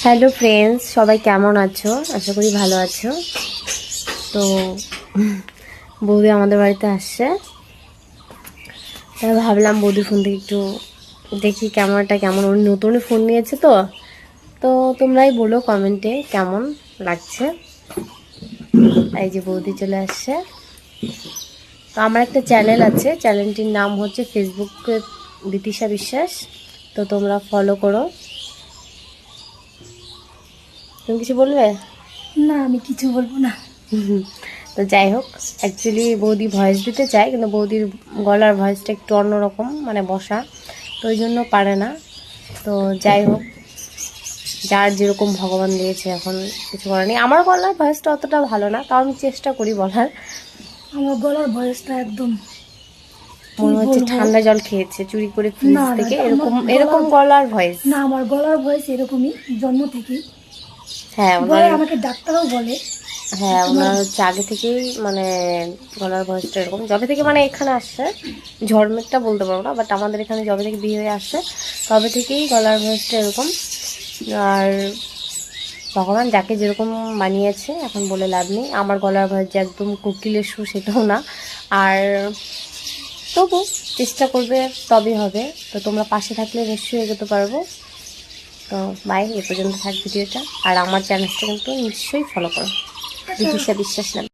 Hello friends, সবাই কেমন আছো? আশা করি ভালো আছো। তো বৌদি আমাদের বাড়িতে আসছে, তাই ভাবলাম বৌদির ফোন থেকে একটু দেখি ক্যামেরাটা কেমন। উনি নতুন ফোন নিয়েছে, তো তো তোমরাই বলো কমেন্টে কেমন লাগছে। এই যে বৌদি চলে আসছে। তো আমার একটা চ্যানেল আছে, চ্যানেলটির নাম হচ্ছে ফেসবুকে বিতিশা বিশ্বাস। তো তোমরা ফলো করো। তুমি কিছু বলবে? না, আমি কিছু বলবো না। তো যাই হোক, অ্যাকচুয়ালি বৌদি ভয়েস দিতে চায়, কিন্তু বৌদির গলার ভয়েসটা একটু অন্যরকম, মানে বসা, তো ওই জন্য পারে না। তো যাই হোক, যার যেরকম ভগবান দিয়েছে, এখন কিছু করার নেই। আমার গলার ভয়েসটা অতটা ভালো না, তাও আমি চেষ্টা করি বলার। আমার গলার ভয়েসটা একদম কি মনে হচ্ছে বলবো। ঠান্ডা জল খেয়েছে চুরি করে ফ্রিজ না না, থেকে, আমার এরকম এরকম গলার ভয়েস। না, আমার গলার ভয়েস এরকমই জন্ম থেকেই হ্যাঁ ওনার, বলে, আমাকে ডাক্তারও বলে হ্যাঁ তোমার। ওনার হচ্ছে আগে থেকেই, মানে গলার ভয়েসটা এরকম যবে থেকে মানে এখানে আসছে। ঝড়মেকটা বলতে পারবো না, বাট আমাদের এখানে যবে থেকে বিয়ে হয়ে আসছে তবে থেকেই গলার ভয়েসটা এরকম। আর ভগবান যাকে যেরকম বানিয়েছে, এখন বলে লাভ নেই। আমার গলার ভয়েস যে একদম কোকিলের সুর সেটাও না। আর তবু চেষ্টা করবে, তবেই হবে। তো তোমরা পাশে থাকলে নিশ্চয়ই এগোতে পারবো। তো বাই, এ পর্যন্ত থাক ভিডিওটা। আর আমার চ্যানেলটা কিন্তু নিশ্চয়ই ফলো করো, বিদিশা বিশ্বাস নামে।